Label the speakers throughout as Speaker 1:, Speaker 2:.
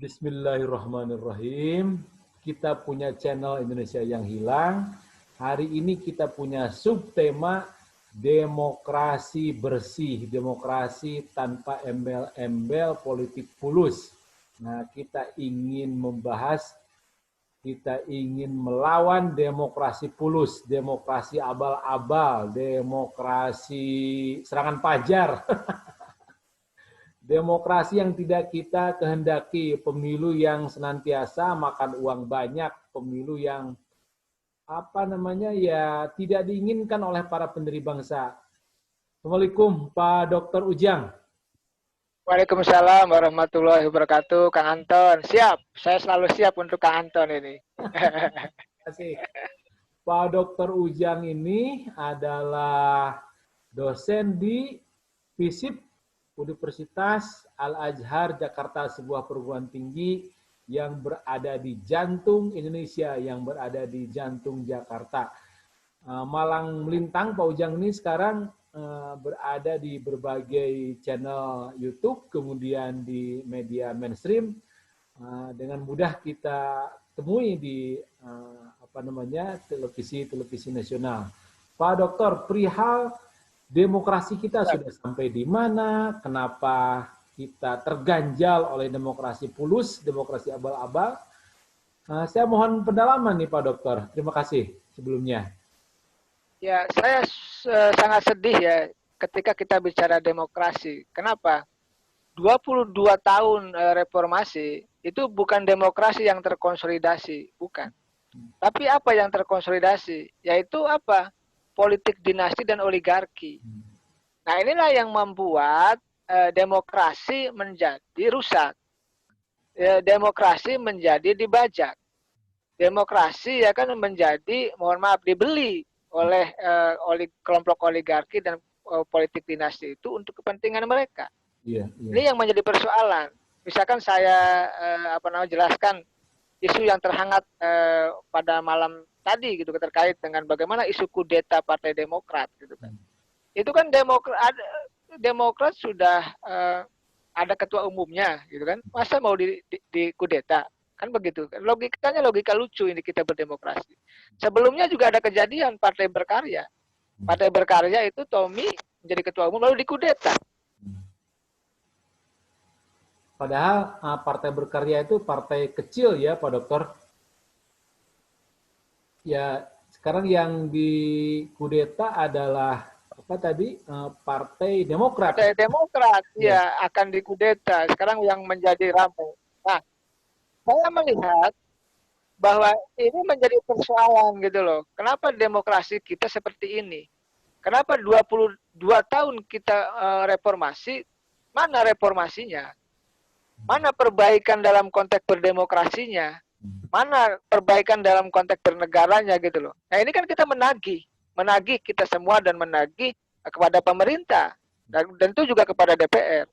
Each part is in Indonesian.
Speaker 1: Bismillahirrahmanirrahim. Kita punya channel Indonesia yang hilang. Hari ini kita punya subtema demokrasi bersih, demokrasi tanpa embel-embel politik fulus. Nah, kita ingin melawan demokrasi fulus, demokrasi abal-abal, demokrasi serangan fajar. Demokrasi yang tidak kita kehendaki, pemilu yang senantiasa makan uang banyak, pemilu yang tidak diinginkan oleh para pendiri bangsa. Assalamualaikum Pak Dr. Ujang.
Speaker 2: Waalaikumsalam warahmatullahi wabarakatuh, Kang Anton. Siap, saya selalu siap untuk Kang Anton ini.
Speaker 1: Terima kasih. Pak Dr. Ujang ini adalah dosen di FISIP Universitas Al-Azhar Jakarta, sebuah perguruan tinggi yang berada di jantung Indonesia, yang berada di jantung Jakarta. Malang melintang, Pak Ujang ini sekarang berada di berbagai channel YouTube, kemudian di media mainstream. Dengan mudah kita temui di televisi nasional. Pak Dokter, perihal demokrasi kita sudah sampai di mana? Kenapa kita terganjal oleh demokrasi fulus, demokrasi abal-abal? Saya mohon pendalaman nih Pak Dokter. Terima kasih sebelumnya.
Speaker 2: Ya, saya sangat sedih ya ketika kita bicara demokrasi. Kenapa? 22 tahun reformasi itu bukan demokrasi yang terkonsolidasi, bukan. Tapi apa yang terkonsolidasi? Yaitu apa? Politik dinasti dan oligarki. Nah, inilah yang membuat demokrasi menjadi rusak. Demokrasi menjadi dibajak. Demokrasi ya kan menjadi, mohon maaf, dibeli oleh kelompok oligarki dan politik dinasti itu untuk kepentingan mereka. Ini yang menjadi persoalan. Misalkan saya jelaskan isu yang terhangat pada malam tadi gitu terkait dengan bagaimana isu kudeta Partai Demokrat gitu kan. Itu kan Demokrat sudah ada ketua umumnya gitu kan. Masa mau di kudeta? Kan begitu. Logikanya logika lucu ini kita berdemokrasi. Sebelumnya juga ada kejadian Partai Berkarya. Partai Berkarya itu Tommy menjadi ketua umum lalu dikudeta.
Speaker 1: Padahal Partai Berkarya itu partai kecil ya Pak Dokter. Ya, sekarang yang dikudeta adalah Partai Demokrat.
Speaker 2: Partai Demokrat ya akan dikudeta. Sekarang yang menjadi ramai. Nah, saya melihat bahwa ini menjadi persoalan gitu loh. Kenapa demokrasi kita seperti ini? Kenapa 22 tahun kita reformasi, mana reformasinya? Mana perbaikan dalam konteks berdemokrasinya? Mana perbaikan dalam konteks bernegaranya gitu loh. Nah ini kan kita menagih kita semua dan menagih kepada pemerintah dan tentu juga kepada DPR.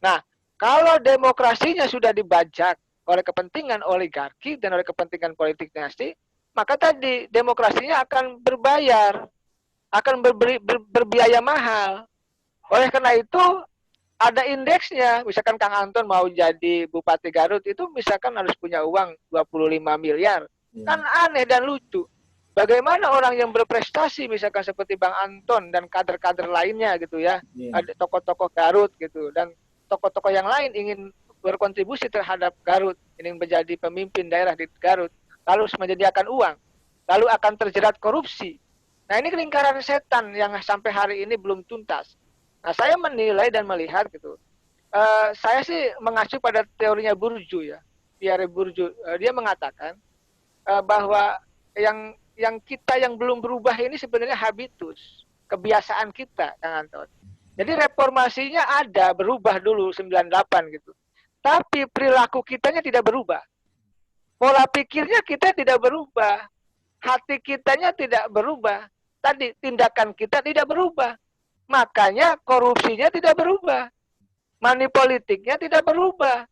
Speaker 2: Nah kalau demokrasinya sudah dibajak oleh kepentingan oligarki dan oleh kepentingan politik dinasti, maka tadi demokrasinya akan berbayar, akan berbiaya mahal. Oleh karena itu ada indeksnya, misalkan Kang Anton mau jadi Bupati Garut itu misalkan harus punya uang 25 miliar. Kan aneh dan lucu. Bagaimana orang yang berprestasi misalkan seperti Bang Anton dan kader-kader lainnya gitu ya, ada tokoh-tokoh Garut gitu dan tokoh-tokoh yang lain ingin berkontribusi terhadap Garut, ingin menjadi pemimpin daerah di Garut, lalu menyediakan uang, lalu akan terjerat korupsi. Nah ini lingkaran setan yang sampai hari ini belum tuntas. Nah, saya menilai dan melihat gitu. Saya sih mengacu pada teorinya Bourdieu ya, Pierre Bourdieu. Dia mengatakan bahwa yang kita yang belum berubah ini sebenarnya habitus, kebiasaan kita, Kang Anton. Jadi reformasinya ada, berubah dulu 98 gitu. Tapi perilaku kitanya tidak berubah. Pola pikirnya kita tidak berubah. Hati kitanya tidak berubah. Tadi tindakan kita tidak berubah. Makanya korupsinya tidak berubah. Money politiknya tidak berubah.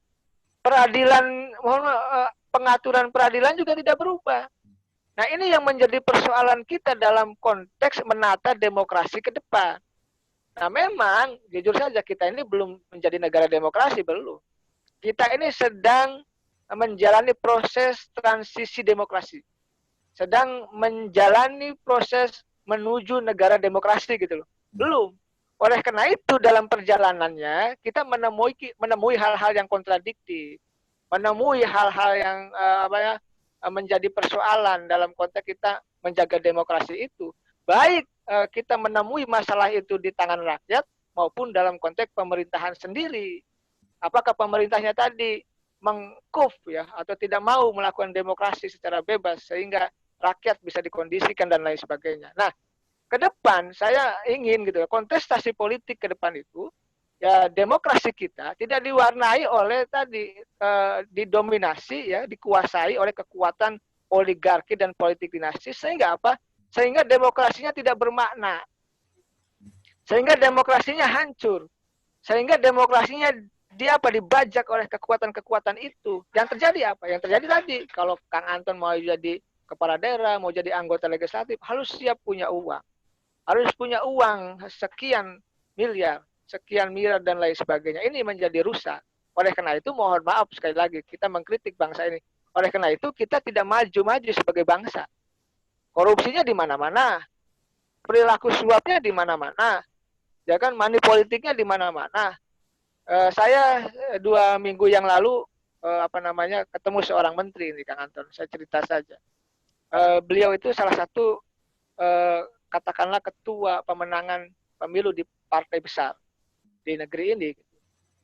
Speaker 2: Peradilan, pengaturan peradilan juga tidak berubah. Nah ini yang menjadi persoalan kita dalam konteks menata demokrasi ke depan. Nah memang, jujur saja kita ini belum menjadi negara demokrasi, belum. Kita ini sedang menjalani proses transisi demokrasi, sedang menjalani proses menuju negara demokrasi gitu loh. Belum. Oleh karena itu dalam perjalanannya kita menemui hal-hal yang kontradiktif, menemui hal-hal yang menjadi persoalan dalam konteks kita menjaga demokrasi itu. Baik kita menemui masalah itu di tangan rakyat maupun dalam konteks pemerintahan sendiri. Apakah pemerintahnya tadi mengkuf ya atau tidak mau melakukan demokrasi secara bebas sehingga rakyat bisa dikondisikan dan lain sebagainya. Nah, ke depan saya ingin gitu kontestasi politik ke depan itu ya demokrasi kita tidak diwarnai oleh tadi didominasi ya dikuasai oleh kekuatan oligarki dan politik dinasti sehingga apa? Sehingga demokrasinya tidak bermakna. Sehingga demokrasinya hancur. Sehingga demokrasinya dibajak oleh kekuatan-kekuatan itu. Yang terjadi apa? Yang terjadi tadi kalau Kang Anton mau jadi kepala daerah, mau jadi anggota legislatif harus siap punya uang. Harus punya uang sekian miliar dan lain sebagainya. Ini menjadi rusak. Oleh karena itu mohon maaf sekali lagi kita mengkritik bangsa ini. Oleh karena itu kita tidak maju-maju sebagai bangsa. Korupsinya di mana-mana. Perilaku suapnya di mana-mana. Ya kan money politiknya di mana-mana. Saya 2 minggu yang lalu ketemu seorang menteri ini Kang Anton. Saya cerita saja. Beliau itu salah satu katakanlah ketua pemenangan pemilu di partai besar di negeri ini.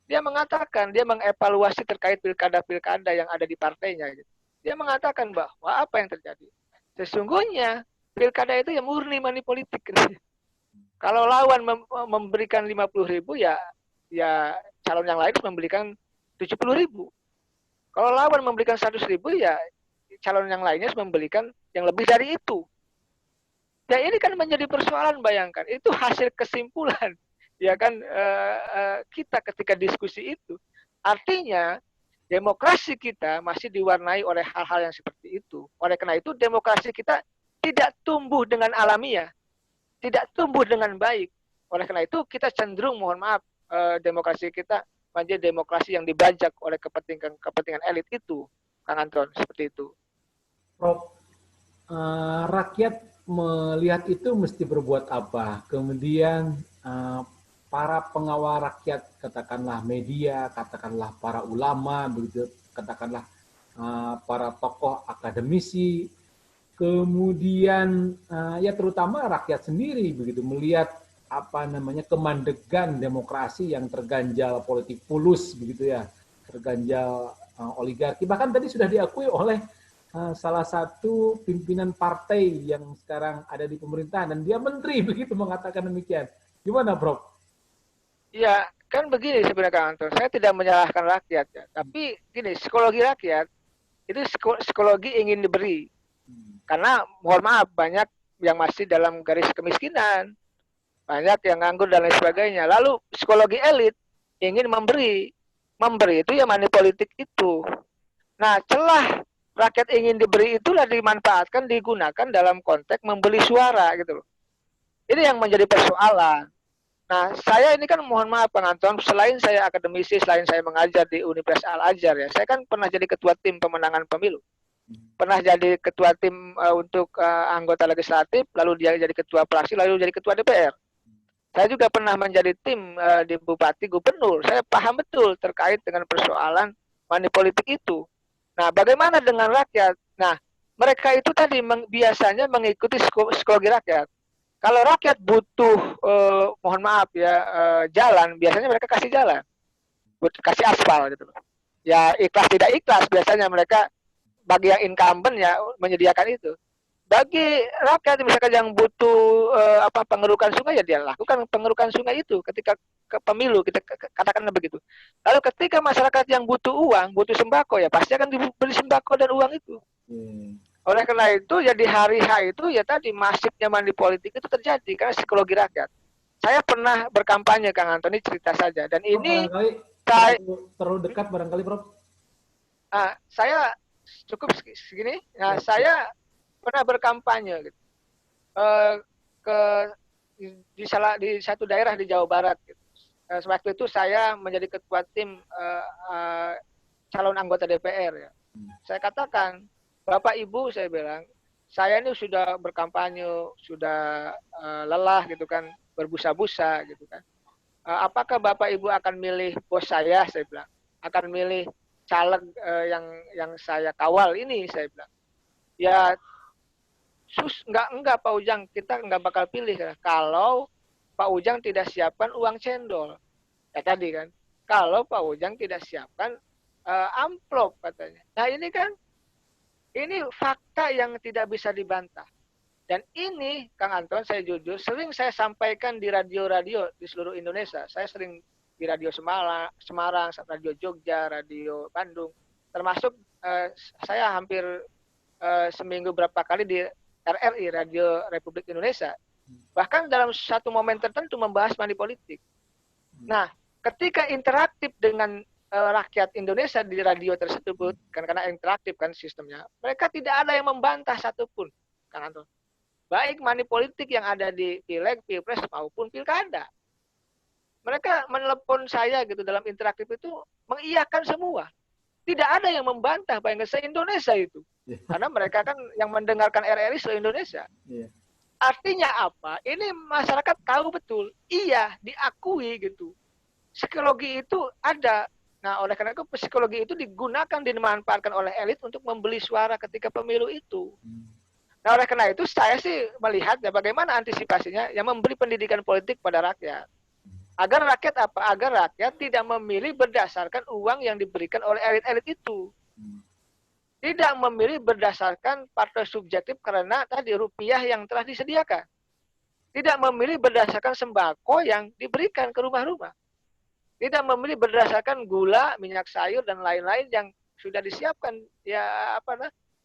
Speaker 2: Dia mengatakan, dia mengevaluasi terkait pilkada-pilkada yang ada di partainya. Dia mengatakan bahwa apa yang terjadi? Sesungguhnya pilkada itu ya murni money politik. Kalau lawan memberikan 50.000 ya calon yang lain memberikan 70.000. Kalau lawan memberikan 100.000 ya calon yang lainnya memberikan yang lebih dari itu. Ya ini kan menjadi persoalan, bayangkan. Itu hasil kesimpulan ya kan kita ketika diskusi itu. Artinya demokrasi kita masih diwarnai oleh hal-hal yang seperti itu. Oleh karena itu demokrasi kita tidak tumbuh dengan alamiah, tidak tumbuh dengan baik. Oleh karena itu kita cenderung mohon maaf demokrasi kita menjadi demokrasi yang dibajak oleh kepentingan elit itu, Kang Anton, seperti itu.
Speaker 1: Prof, rakyat melihat itu mesti berbuat apa? Kemudian para pengawal rakyat, katakanlah media, katakanlah para ulama, begitu, katakanlah para tokoh akademisi, kemudian ya terutama rakyat sendiri begitu melihat kemandegan demokrasi yang terganjal politik fulus begitu ya, terganjal oligarki. Bahkan tadi sudah diakui oleh salah satu pimpinan partai yang sekarang ada di pemerintahan dan dia menteri begitu mengatakan demikian. Gimana, Prof?
Speaker 2: Ya, kan begini sebenarnya Kang Anton. Saya tidak menyalahkan rakyat ya, tapi gini, psikologi rakyat itu psikologi ingin diberi. Karena mohon maaf banyak yang masih dalam garis kemiskinan, banyak yang nganggur dan lain sebagainya. Lalu psikologi elit ingin memberi itu ya money politik itu. Nah, celah rakyat ingin diberi itulah dimanfaatkan, digunakan dalam konteks membeli suara gitu loh. Ini yang menjadi persoalan. Nah, saya ini kan mohon maaf Bang Anton, selain saya akademisi, selain saya mengajar di Universitas Al-Azhar ya, saya kan pernah jadi ketua tim pemenangan pemilu. Pernah jadi ketua tim untuk anggota legislatif, lalu dia jadi ketua praksi, lalu jadi ketua DPR. Saya juga pernah menjadi tim di bupati, gubernur. Saya paham betul terkait dengan persoalan money politik itu. Nah, bagaimana dengan rakyat? Nah, mereka itu tadi biasanya mengikuti psikologi rakyat. Kalau rakyat butuh, mohon maaf ya, jalan, biasanya mereka kasih jalan, kasih aspal gitu. Ya ikhlas tidak ikhlas, biasanya mereka bagi yang incumbent ya menyediakan itu. Bagi rakyat misalkan yang butuh pengerukan sungai ya dia lakukan pengerukan sungai itu ketika ke pemilu, kita katakan begitu. Lalu ketika masyarakat yang butuh uang, butuh sembako ya pasti akan dibeli sembako dan uang itu. Oleh karena itu ya di hari H itu ya tadi masifnya money politik itu terjadi karena psikologi rakyat. Saya pernah berkampanye Kang Antoni, cerita saja, dan ini
Speaker 1: terlalu dekat barangkali Prof.
Speaker 2: Saya cukup segini. Nah, saya pernah berkampanye gitu. Di satu daerah di Jawa Barat gitu. Waktu itu saya menjadi ketua tim calon anggota DPR ya. Saya katakan, Bapak Ibu, saya bilang, saya ini sudah berkampanye, sudah lelah gitu kan, berbusa-busa gitu kan. Apakah Bapak Ibu akan milih bos saya bilang, akan milih caleg yang saya kawal ini, saya bilang. Ya, enggak Pak Ujang, kita enggak bakal pilih kalau Pak Ujang tidak siapkan uang cendol. Ya tadi kan, kalau Pak Ujang tidak siapkan amplop katanya. Nah ini kan, ini fakta yang tidak bisa dibantah. Dan ini, Kang Anton, saya jujur, sering saya sampaikan di radio-radio di seluruh Indonesia. Saya sering di radio Semarang, radio Jogja, radio Bandung. Termasuk saya hampir seminggu berapa kali di RRI, Radio Republik Indonesia. Bahkan dalam satu momen tertentu membahas money politik. Nah, ketika interaktif dengan rakyat Indonesia di radio tersebut, kan karena interaktif kan sistemnya, mereka tidak ada yang membantah satupun, Kang Anton. Baik money politik yang ada di Pileg, Pilpres maupun Pilkada. Mereka menelepon saya gitu dalam interaktif itu mengiyakan semua. Tidak ada yang membantah, bayangkan se-Indonesia itu. Karena mereka kan yang mendengarkan RRI se-Indonesia. Artinya apa? Ini masyarakat tahu betul. Iya, diakui gitu. Psikologi itu ada. Nah, oleh karena itu psikologi itu digunakan, dimanfaatkan oleh elit untuk membeli suara ketika pemilu itu. Nah, oleh karena itu saya sih melihat ya bagaimana antisipasinya yang memberi pendidikan politik pada rakyat. Agar rakyat apa? Agar rakyat tidak memilih berdasarkan uang yang diberikan oleh elit-elit itu. Tidak memilih berdasarkan faktor subjektif karena tadi rupiah yang telah disediakan. Tidak memilih berdasarkan sembako yang diberikan ke rumah-rumah. Tidak memilih berdasarkan gula, minyak sayur, dan lain-lain yang sudah disiapkan ya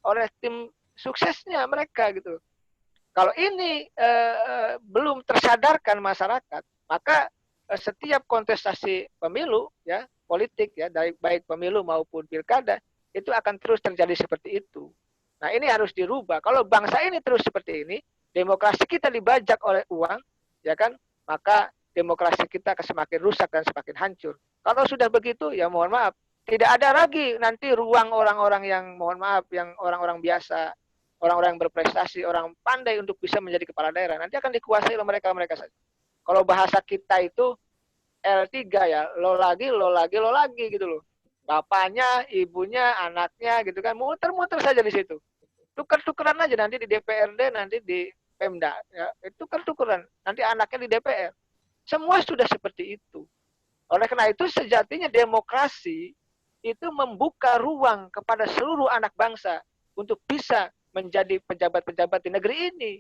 Speaker 2: oleh tim suksesnya mereka gitu. Kalau ini belum tersadarkan masyarakat, maka setiap kontestasi pemilu ya politik ya baik pemilu maupun pilkada itu akan terus terjadi seperti itu. Nah ini harus dirubah. Kalau bangsa ini terus seperti ini, demokrasi kita dibajak oleh uang, ya kan, maka demokrasi kita akan semakin rusak dan semakin hancur. Kalau sudah begitu, ya mohon maaf, tidak ada lagi nanti ruang orang-orang yang mohon maaf, yang orang-orang biasa, orang-orang yang berprestasi, orang pandai untuk bisa menjadi kepala daerah. Nanti akan dikuasai oleh mereka-mereka saja. Kalau bahasa kita itu L3 ya, lo lagi gitu loh. Bapaknya, ibunya, anaknya gitu kan, muter-muter saja di situ. Tuker-tukeran aja nanti di DPRD, nanti di Pemda. Ya, tuker-tukeran. Nanti anaknya di DPR. Semua sudah seperti itu. Oleh karena itu sejatinya demokrasi itu membuka ruang kepada seluruh anak bangsa untuk bisa menjadi pejabat-pejabat di negeri ini.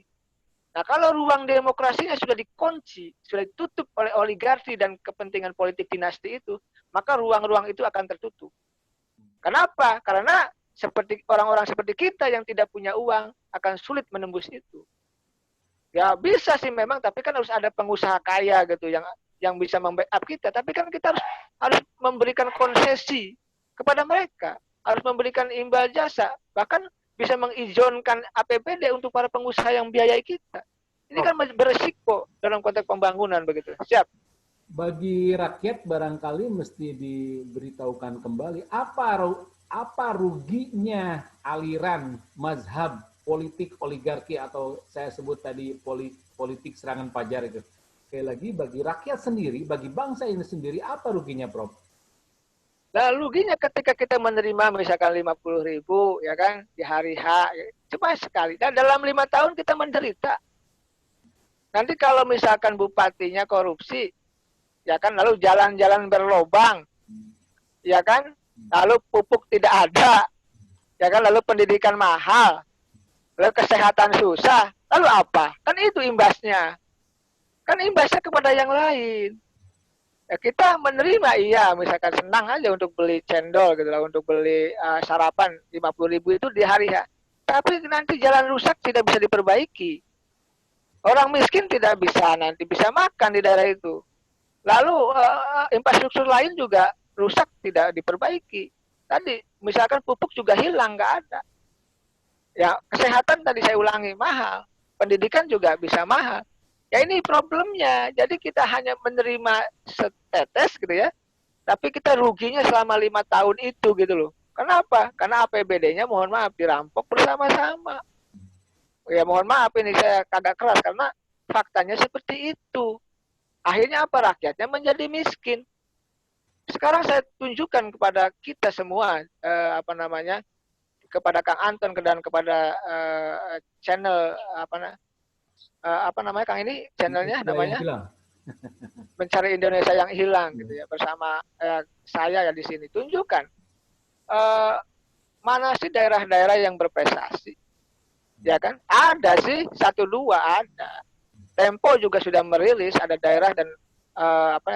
Speaker 2: Nah, kalau ruang demokrasinya sudah dikunci, sudah ditutup oleh oligarki dan kepentingan politik dinasti itu, maka ruang-ruang itu akan tertutup. Kenapa? Karena seperti orang-orang seperti kita yang tidak punya uang akan sulit menembus itu. Ya bisa sih memang, tapi kan harus ada pengusaha kaya gitu yang bisa membackup kita. Tapi kan kita harus memberikan konsesi kepada mereka, harus memberikan imbal jasa, bahkan bisa mengizinkan APBD untuk para pengusaha yang biayai kita. Ini kan beresiko dalam konteks pembangunan begitu. Siap.
Speaker 1: Bagi rakyat barangkali mesti diberitahukan kembali apa ruginya aliran mazhab politik oligarki atau saya sebut tadi politik serangan fajar itu. Sekali lagi bagi rakyat sendiri, bagi bangsa ini sendiri apa ruginya, Prof?
Speaker 2: Nah, ruginya ketika kita menerima misalkan 50.000 ya kan di hari H, cuma sekali. Dan dalam 5 tahun kita menderita. Nanti kalau misalkan bupatinya korupsi, ya kan, lalu jalan-jalan berlobang, ya kan, lalu pupuk tidak ada, ya kan, lalu pendidikan mahal, lalu kesehatan susah, lalu apa? Kan itu imbasnya. Kan imbasnya kepada yang lain. Ya kita menerima, iya, misalkan senang aja untuk beli cendol gitu lah, untuk beli sarapan 50.000 itu di hari ya. Tapi nanti jalan rusak tidak bisa diperbaiki. Orang miskin tidak bisa nanti bisa makan di daerah itu. Lalu infrastruktur lain juga rusak tidak diperbaiki. Tadi misalkan pupuk juga hilang, nggak ada. Ya kesehatan tadi saya ulangi mahal, pendidikan juga bisa mahal. Ya ini problemnya. Jadi kita hanya menerima setetes gitu ya. Tapi kita ruginya selama 5 tahun itu gitu loh. Kenapa? Karena APBD-nya mohon maaf dirampok bersama-sama. Ya mohon maaf ini saya kagak keras karena faktanya seperti itu. Akhirnya apa? Rakyatnya menjadi miskin. Sekarang saya tunjukkan kepada kita semua kepada Kang Anton dan kepada channel apa namanya Kang ini channelnya namanya Mencari Indonesia yang Hilang gitu ya, bersama saya ya di sini. Tunjukkan mana sih daerah-daerah yang berprestasi, ya kan? Ada sih, 1-2 ada. Tempo juga sudah merilis ada daerah dan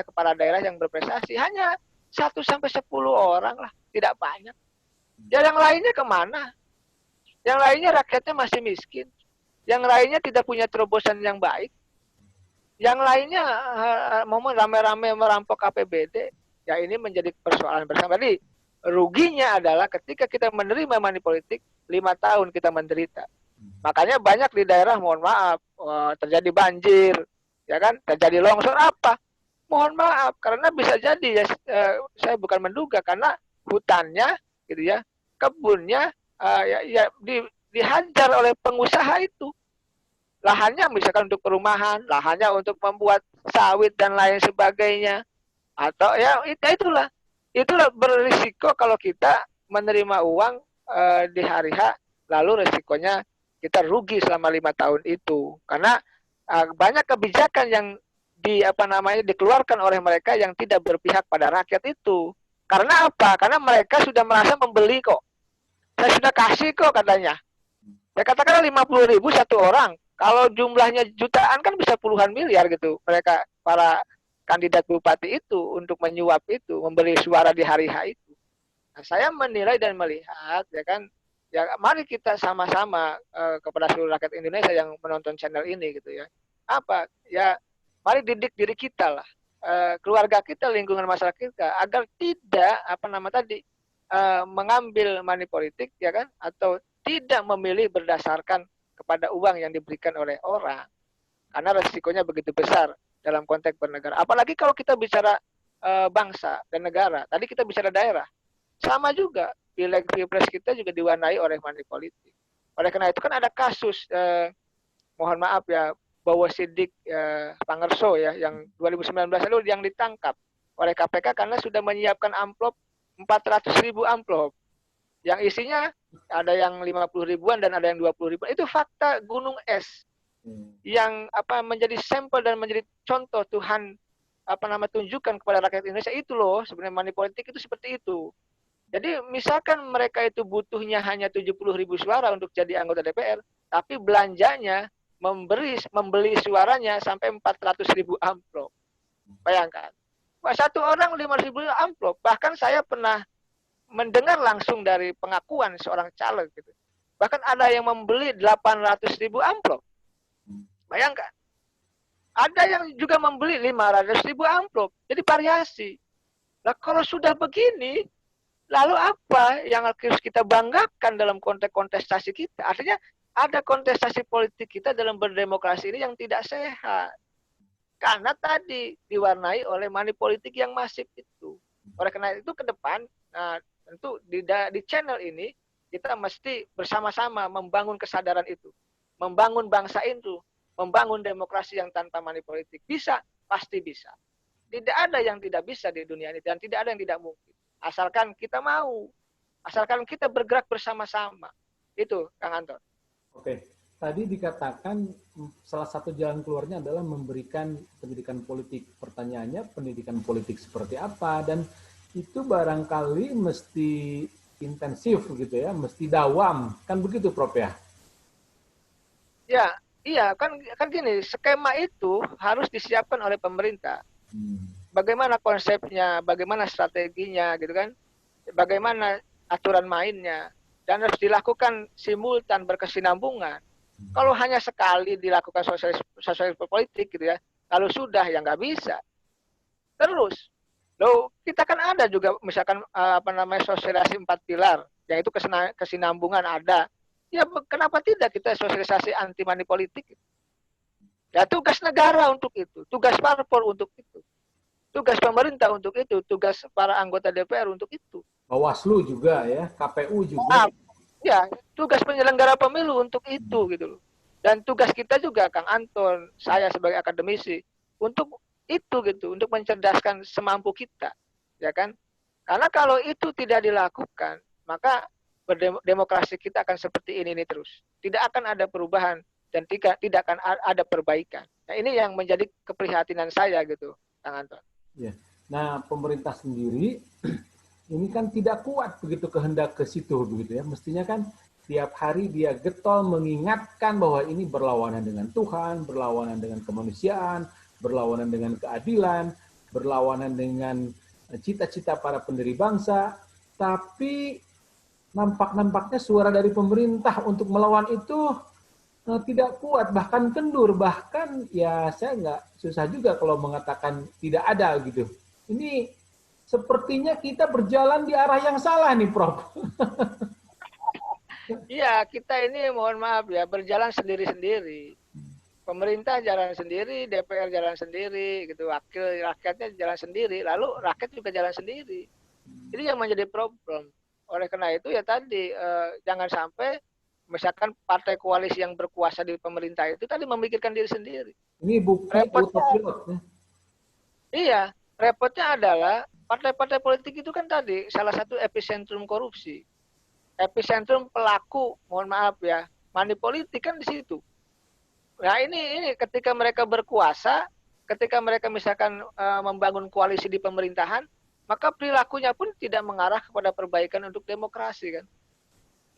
Speaker 2: kepala daerah yang berprestasi, hanya 1-10 orang lah, tidak banyak. Ya yang lainnya kemana? Yang lainnya rakyatnya masih miskin. Yang lainnya tidak punya terobosan yang baik. Yang lainnya mau rame-rame merampok APBD. Ya ini menjadi persoalan bersama. Jadi ruginya adalah ketika kita menerima money politik, 5 tahun kita menderita. Makanya banyak di daerah, mohon maaf, terjadi banjir, ya kan, terjadi longsor apa? Mohon maaf, karena bisa jadi ya, saya bukan menduga karena hutannya, gitu ya, kebunnya dihajar oleh pengusaha itu. Lahannya misalkan untuk perumahan, lahannya untuk membuat sawit dan lain sebagainya, atau ya itulah berisiko kalau kita menerima uang di hari H, lalu resikonya kita rugi selama 5 tahun itu karena banyak kebijakan yang dikeluarkan oleh mereka yang tidak berpihak pada rakyat itu. Karena apa? Karena mereka sudah merasa membeli kok. Saya sudah kasih kok katanya. Ya katakanlah 50.000 satu orang. Kalau jumlahnya jutaan kan bisa puluhan miliar gitu. Mereka para kandidat bupati itu untuk menyuap itu, membeli suara di hari H itu. Nah, saya menilai dan melihat ya kan, ya mari kita sama-sama kepada seluruh rakyat Indonesia yang menonton channel ini gitu ya. Apa? Ya mari didik diri kita lah. Keluarga kita, lingkungan masyarakat kita agar tidak mengambil money politik ya kan, atau tidak memilih berdasarkan kepada uang yang diberikan oleh orang. Karena resikonya begitu besar dalam konteks bernegara. Apalagi kalau kita bicara bangsa dan negara. Tadi kita bicara daerah. Sama juga, pileg pilpres kita juga diwarnai oleh money politik. Oleh karena itu kan ada kasus, mohon maaf ya, Bowo Sidik Pangerso ya, yang 2019 lalu yang ditangkap oleh KPK karena sudah menyiapkan amplop 400.000 amplop. Yang isinya ada yang 50 ribuan dan ada yang 20 ribuan. Itu fakta gunung es yang menjadi sampel dan menjadi contoh Tuhan tunjukkan kepada rakyat Indonesia itu loh sebenarnya money politik itu seperti itu. Jadi misalkan mereka itu butuhnya hanya 70.000 suara untuk jadi anggota DPR, tapi belanjanya membeli suaranya sampai 400.000 amplop. Bayangkan. Satu orang 5.000 amplop. Bahkan saya pernah mendengar langsung dari pengakuan seorang caleg gitu. Bahkan ada yang membeli 800.000 amplop. Bayangkan. Ada yang juga membeli 500.000 amplop. Jadi variasi. Nah kalau sudah begini, lalu apa yang harus kita banggakan dalam konteks kontestasi kita? Artinya ada kontestasi politik kita dalam berdemokrasi ini yang tidak sehat. Karena tadi diwarnai oleh money politik yang masif itu. Oleh karena itu ke depan, tentu di channel ini kita mesti bersama-sama membangun kesadaran itu. Membangun bangsa itu. Membangun demokrasi yang tanpa money politik. Bisa, pasti bisa. Tidak ada yang tidak bisa di dunia ini. Dan tidak ada yang tidak mungkin. Asalkan kita mau. Asalkan kita bergerak bersama-sama. Itu, Kang Anton.
Speaker 1: Oke. Tadi dikatakan salah satu jalan keluarnya adalah memberikan pendidikan politik. Pertanyaannya pendidikan politik seperti apa? Dan itu barangkali mesti intensif gitu ya, mesti dawam. Kan begitu Prof ya?
Speaker 2: Ya, iya kan gini, skema itu harus disiapkan oleh pemerintah. Bagaimana konsepnya, bagaimana strateginya gitu kan? Bagaimana aturan mainnya, dan harus dilakukan simultan berkesinambungan. Kalau hanya sekali dilakukan sosialisasi politik gitu ya, kalau sudah ya nggak bisa. Terus, loh kita kan ada juga misalkan sosialisasi 4 pilar, yang itu kesinambungan ada. Ya kenapa tidak kita sosialisasi anti money politik? Ya tugas negara untuk itu, tugas parpol untuk itu, tugas pemerintah untuk itu, tugas para anggota DPR untuk itu.
Speaker 1: Bawaslu juga ya, KPU
Speaker 2: Nah,
Speaker 1: juga.
Speaker 2: ya, tugas penyelenggara pemilu untuk itu gitu loh. Dan tugas kita juga, Kang Anton, saya sebagai akademisi, untuk itu gitu, untuk mencerdaskan semampu kita, ya kan? Karena kalau itu tidak dilakukan, maka demokrasi kita akan seperti ini terus. Tidak akan ada perubahan dan tidak akan ada perbaikan. Nah, ini yang menjadi keprihatinan saya gitu, Kang Anton.
Speaker 1: Ya. Nah, pemerintah sendiri ini kan tidak kuat begitu kehendak ke situ begitu ya. Mestinya kan tiap hari dia getol mengingatkan bahwa ini berlawanan dengan Tuhan, berlawanan dengan kemanusiaan, berlawanan dengan keadilan, berlawanan dengan cita-cita para pendiri bangsa. Tapi nampaknya suara dari pemerintah untuk melawan itu tidak kuat, bahkan kendur, bahkan ya saya nggak susah juga kalau mengatakan tidak ada gitu. Ini sepertinya kita berjalan di arah yang salah nih, Prof.
Speaker 2: Iya, kita ini mohon maaf ya, berjalan sendiri-sendiri. Pemerintah jalan sendiri, DPR jalan sendiri, gitu. Wakil rakyatnya jalan sendiri, lalu rakyat juga jalan sendiri. Ini yang menjadi problem. Oleh karena itu ya tadi jangan sampai misalkan partai koalisi yang berkuasa di pemerintah itu tadi memikirkan diri sendiri.
Speaker 1: Ini bukti
Speaker 2: Repotnya,
Speaker 1: autopilot. Ya.
Speaker 2: iya, repotnya adalah partai-partai politik itu kan tadi salah satu epicentrum korupsi, epicentrum pelaku, mohon maaf ya, money politik kan di situ. Nah ini ketika mereka berkuasa, ketika mereka misalkan membangun koalisi di pemerintahan, maka perilakunya pun tidak mengarah kepada perbaikan untuk demokrasi kan.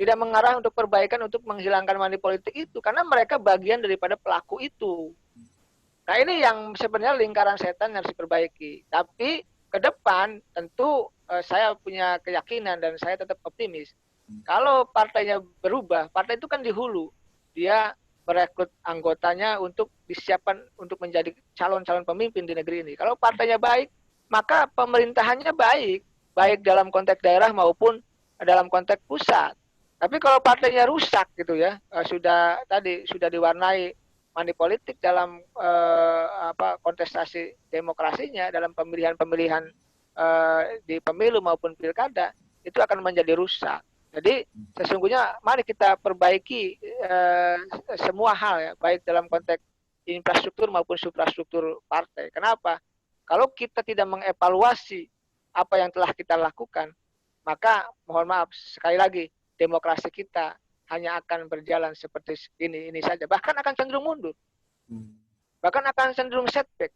Speaker 2: Tidak mengarah untuk perbaikan untuk menghilangkan money politik itu karena mereka bagian daripada pelaku itu. Nah ini yang sebenarnya lingkaran setan yang harus diperbaiki. Tapi ke depan tentu saya punya keyakinan dan saya tetap optimis. Kalau partainya berubah, partai itu kan di hulu. Dia merekrut anggotanya untuk disiapkan untuk menjadi calon-calon pemimpin di negeri ini. Kalau partainya baik, maka pemerintahannya baik, baik dalam konteks daerah maupun dalam konteks pusat. Tapi kalau partainya rusak gitu ya, sudah diwarnai money politik dalam kontestasi demokrasinya, dalam pemilihan-pemilihan di pemilu maupun pilkada, itu akan menjadi rusak. Jadi sesungguhnya mari kita perbaiki semua hal ya, baik dalam konteks infrastruktur maupun suprastruktur partai. Kenapa? Kalau kita tidak mengevaluasi apa yang telah kita lakukan, maka mohon maaf sekali lagi demokrasi kita hanya akan berjalan seperti ini saja. Bahkan akan cenderung mundur. Bahkan akan cenderung setback.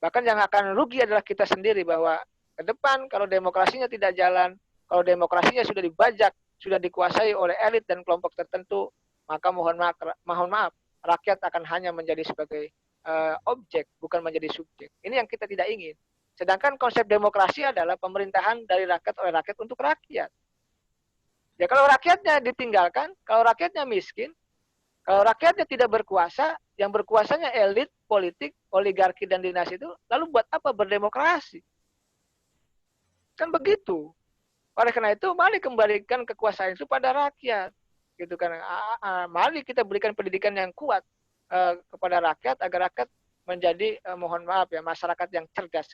Speaker 2: Bahkan yang akan rugi adalah kita sendiri bahwa ke depan kalau demokrasinya tidak jalan, kalau demokrasinya sudah dibajak, sudah dikuasai oleh elit dan kelompok tertentu, maka mohon maaf, rakyat akan hanya menjadi sebagai objek, bukan menjadi subjek. Ini yang kita tidak ingin. Sedangkan konsep demokrasi adalah pemerintahan dari rakyat oleh rakyat untuk rakyat. Ya kalau rakyatnya ditinggalkan, kalau rakyatnya miskin, kalau rakyatnya tidak berkuasa, yang berkuasanya elit, politik, oligarki, dan dinasti itu, lalu buat apa berdemokrasi? Kan begitu. Oleh karena itu, mari kembalikan kekuasaan itu pada rakyat. Gitu kan. Mari kita berikan pendidikan yang kuat kepada rakyat, agar rakyat menjadi, mohon maaf ya, masyarakat yang cerdas.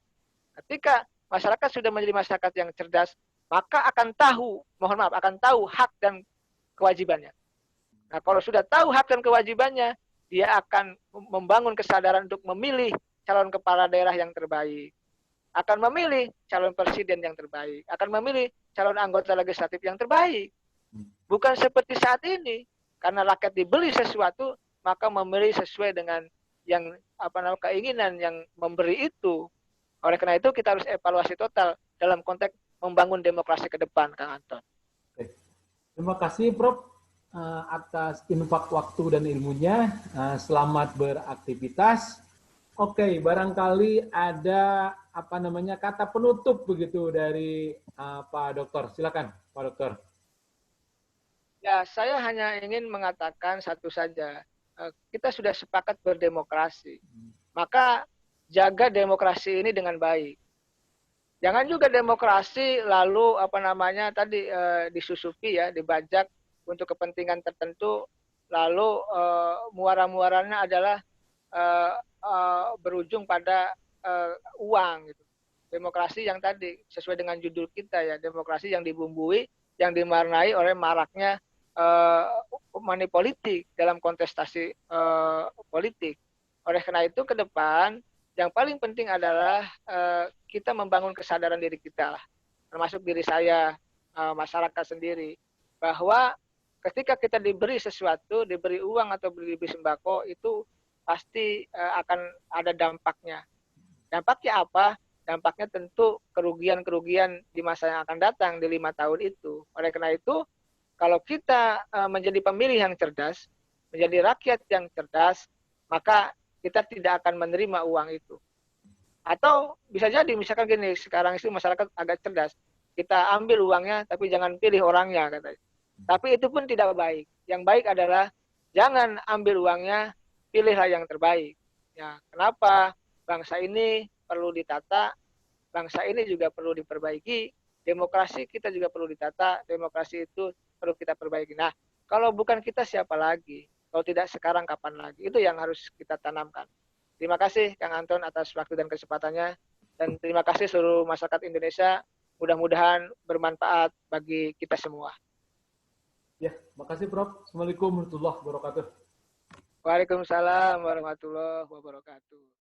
Speaker 2: Ketika masyarakat sudah menjadi masyarakat yang cerdas, maka akan tahu, mohon maaf, akan tahu hak dan kewajibannya. Nah, kalau sudah tahu hak dan kewajibannya, dia akan membangun kesadaran untuk memilih calon kepala daerah yang terbaik, akan memilih calon presiden yang terbaik, akan memilih calon anggota legislatif yang terbaik. Bukan seperti saat ini, karena rakyat dibeli sesuatu, maka memilih sesuai dengan yang keinginan yang memberi itu. Oleh karena itu kita harus evaluasi total dalam konteks membangun demokrasi ke depan, Kang Anton.
Speaker 1: Oke. Terima kasih, Prof, atas infak waktu dan ilmunya. Selamat beraktivitas. Oke, barangkali ada kata penutup begitu dari Pak Dokter. Silakan, Pak Dokter.
Speaker 2: Ya, saya hanya ingin mengatakan satu saja. Kita sudah sepakat berdemokrasi. Maka jaga demokrasi ini dengan baik. Jangan juga demokrasi lalu disusupi ya, dibajak untuk kepentingan tertentu, lalu muara-muaranya adalah berujung pada uang gitu. Demokrasi yang tadi sesuai dengan judul kita ya, demokrasi yang dibumbui, yang diwarnai oleh maraknya money politik dalam kontestasi politik. Oleh karena itu ke depan yang paling penting adalah kita membangun kesadaran diri kita lah, termasuk diri saya, masyarakat sendiri, bahwa ketika kita diberi sesuatu, diberi uang atau diberi sembako, itu pasti akan ada dampaknya. Dampaknya apa? Dampaknya tentu kerugian-kerugian di masa yang akan datang di 5 tahun itu. Oleh karena itu, kalau kita menjadi pemilih yang cerdas, menjadi rakyat yang cerdas, maka kita tidak akan menerima uang itu. Atau bisa jadi misalkan gini, sekarang itu masyarakat agak cerdas. Kita ambil uangnya tapi jangan pilih orangnya katanya. Tapi itu pun tidak baik. Yang baik adalah jangan ambil uangnya, pilihlah yang terbaik. Ya, kenapa? Bangsa ini perlu ditata, bangsa ini juga perlu diperbaiki, demokrasi kita juga perlu ditata, demokrasi itu perlu kita perbaiki. Nah, kalau bukan kita siapa lagi? Kalau tidak sekarang kapan lagi? Itu yang harus kita tanamkan. Terima kasih Kang Anton atas waktu dan kesempatannya, dan terima kasih seluruh masyarakat Indonesia. Mudah-mudahan bermanfaat bagi kita semua.
Speaker 1: Ya, makasih Prof. Assalamualaikum warahmatullahi wabarakatuh.
Speaker 2: Waalaikumsalam warahmatullahi wabarakatuh.